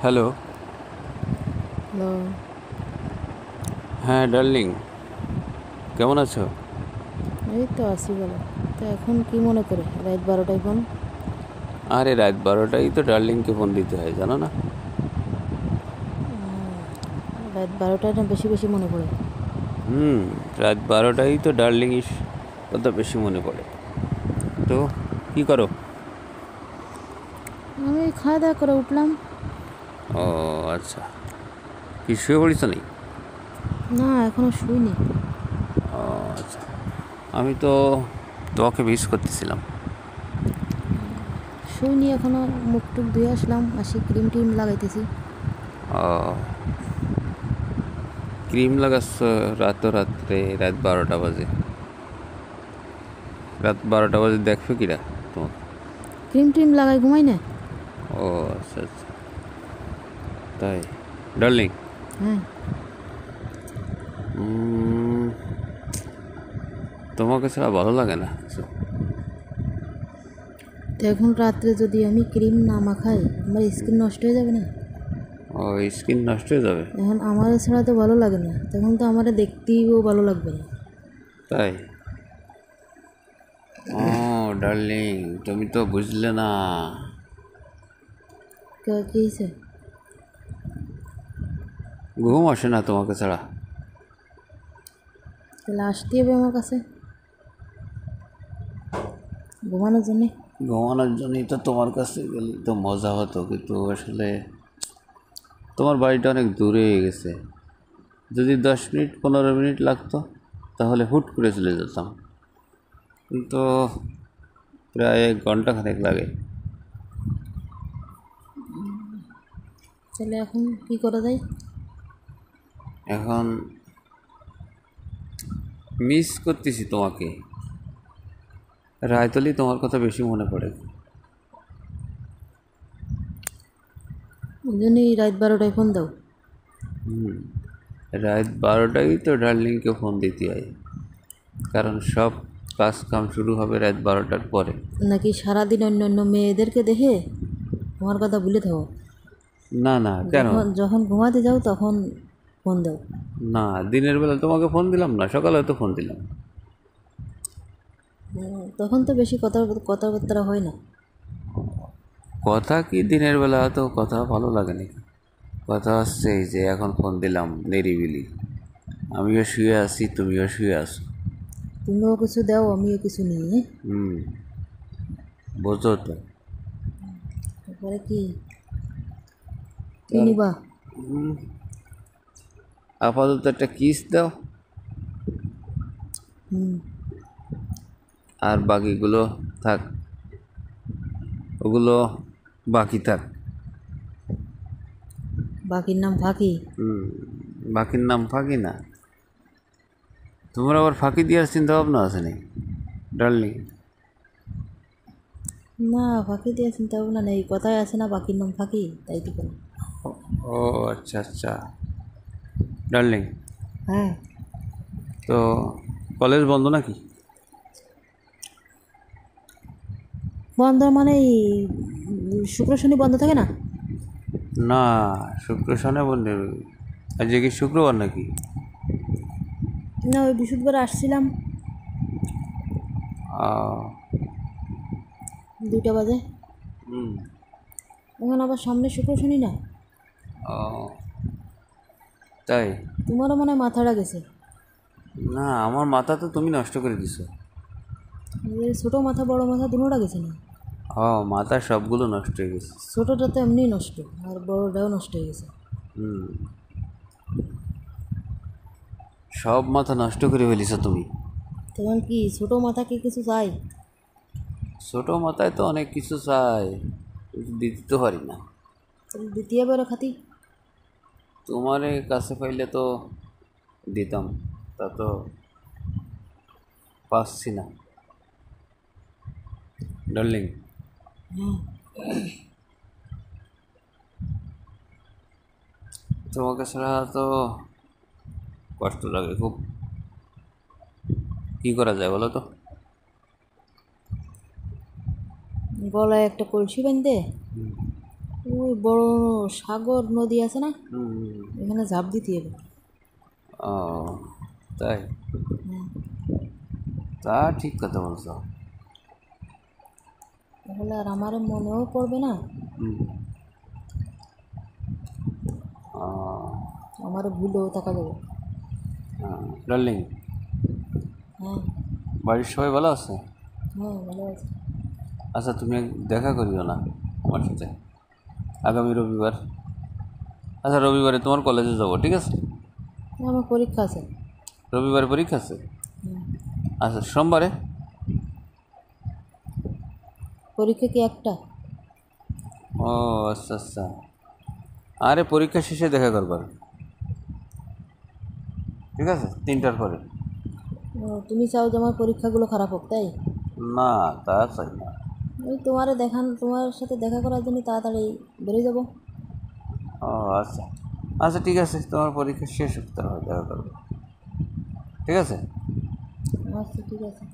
Hello. Hello. হ্যাঁ darling, কেমন আছো? এই তো আছি বলো। তো এখন কি মনে করে রাত 12টায় ফোন? আরে রাত 12টায় তো ডার্লিংকে ফোন দিতে হয়, জানো না? রাত 12টায় না বেশি বেশি মনে পড়ে? হুম, রাত 12টায় তো ডার্লিং কথা বেশি মনে পড়ে। তো কি করো? আমি খাওয়া দাওয়া করে উঠলাম। ও আচ্ছা, কি শুয়ে পড়িস নি? না, এখনো শুইনি। ও আচ্ছা, আমি তো তোমাকে মিস করতেছিলাম। শুইনি এখনো। মুখ টুক ধুয়ে আসলাম, আসি ক্রিম টিম লাগাইতেছি। ও, ক্রিম লাগাচ্ছ রাত্রে? রাত 12টা বাজে? রাত 12টা বাজে দেখবে কিরা তোমাকে? ক্রিম টিম লাগাই ঘুমাই না। ও আচ্ছা আচ্ছা, তাই? ডার্লিং, হ্যাঁ। তোমাকে ছাড়া ভালো লাগে না কিছু। তো এখন রাত্রে যদি আমি ক্রিম না মাখাই, আমার স্কিন নষ্ট হয়ে যাবে না? ও, স্কিন নষ্ট হয়ে যাবে? এখন আমার ছাড়া তো ভালো লাগে না, তখন তো আমার দেখতেও ভালো লাগবে না। তাই? ও ডার্লিং, তুমি তো বুঝলে না। কি হয়েছে? ঘুম আসে না তোমাকে ছাড়া। তাহলে আসতে হবে আমার কাছে ঘুমানোর জন্যে। ঘুমানোর জন্যই তো তোমার কাছে গেলে তো মজা হতো, কিন্তু আসলে তোমার বাড়িটা অনেক দূরে হয়ে গেছে। যদি 10 মিনিট 15 মিনিট লাগতো তাহলে হুট করে চলে যেতাম, কিন্তু প্রায় 1 ঘন্টা খানেক লাগে। তাহলে এখন কি করা যায়? এখন মিস করতেছি তোমাকে। রায়তলি তোমার কথা বেশি মনে পড়ে। ওই জন্যই রাত 12টায় ফোন দাও? রাত 12টায় তো ডার্লিংকে ফোন দিতে হয়, কারণ সব কাজ কাম শুরু হবে রাত 12টার পরে। নাকি সারাদিন অন্য অন্য মেয়েদেরকে দেখে আমার কথা ভুলে থাকো? না না, কেন? যখন যখন ঘুমাতে যাও তখন ফোন দাও? না, দিনের বেলা তোমাকে ফোন দিলাম না? সকালে তো ফোন দিলাম। তখন তো বেশি কথাবার্তা হয় না। কথা কি, দিনের বেলা তো কথা ভালো লাগে নাকি? কথা হচ্ছে এই যে এখন ফোন দিলাম নিরিবিলি, আমিও শুয়ে আছি, তুমিও শুয়ে আছো। তুমিও কিছু দাও, আমিও কিছু নিই। হুম, বোঝো তো। তারপরে কি কি নিবা? আপাতত একটা কিস দাও, হুম। আর বাকিগুলো থাক, ওগুলো বাকি থাক। বাকির নাম ফাঁকি? বাকির নাম ফাঁকি না। তোমার আবার ফাঁকি দেওয়ার চিন্তা ভাবনা আছে নি ডার্লিং? না, ফাঁকি দিয়ে চিন্তা ভাবনা নেই। কথায় আছে না, বাকির নাম ফাঁকি, তাই তো কেন? ও আচ্ছা আচ্ছা ডার্লিং, হ্যাঁ। তো কলেজ বন্ধ নাকি? বন্ধ মানে এই শুক্র শনি বন্ধ থাকে না? না, শুক্র শনি বন্ধ। আজকে কি শুক্রবার নাকি? না, ওই বৃহস্পতিবার আসছিলাম আহ, 2টা বাজে। হুম। এখন আবার সামনে শুক্র শনি না? ও, তাই? তোমারও মনে হয় মাথাটা গেছে। না, আমার মাথা তো তুমি নষ্ট করে দিছো। ছোটো মাথা বড় মাথা দুটোটা গেছে না? মাথা সবগুলো নষ্ট হয়ে গেছে। ছোটোটা তো এমনি নষ্ট, আর বড়টাও নষ্ট হয়ে গেছে। হুম, সব মাথা নষ্ট করে ফেলিছো তুমি। তখন কি ছোটো মাথা কি কিছু চাই? ছোট মাথায় তো অনেক কিছু চাই, কিন্তু দিতে তো পারি না। তাহলে দ্বিতীয়বারও খাতি। তোমার কাছে পাইলে তো দিতাম, তা তো পাচ্ছি না ডার্লিং। হ্যাঁ। তোমাকে ছাড়া তো কষ্ট লাগে খুব। কী করা যায় বলো তো? গলায় একটা কলসি বাঁধতে ওই বড় সাগর নদী আছে না, হুম, এখানে ঝাঁপ দিতে হবে। ও তাই? হ্যাঁ, তা ঠিক কথা বলছো। তাহলে আর আমার মনেও পড়বে না, হুম, ও, আমার ভুলেও থাকা যাবে। ডার্লিং, হ্যাঁ, বাড়ির সবাই ভালো আছে? হ্যাঁ, ভালো আছে। আচ্ছা, তুমি দেখা করিও না আমার সাথে আগামী রবিবার। আচ্ছা, রবিবারে তোমার কলেজে যাবো, ঠিক আছে? আমার পরীক্ষা আছে। রবিবারে পরীক্ষা আছে? হুম। আচ্ছা, সোমবারে? পরীক্ষা কি একটা? ও আচ্ছা আচ্ছা, আরে পরীক্ষা শেষে দেখা করবার, ঠিক আছে, 3টার পরে। ও, তুমি চাও যে আমার পরীক্ষাগুলো খারাপ হোক, তাই? না, তা চাই না। ওই তোমার সাথে দেখা করার জন্য তাড়াতাড়ি বেরিয়ে যাবো। ও আচ্ছা আচ্ছা, ঠিক আছে, তোমার পরীক্ষা শেষ হোক তারপর দেখা করবো, ঠিক আছে? আচ্ছা, ঠিক আছে।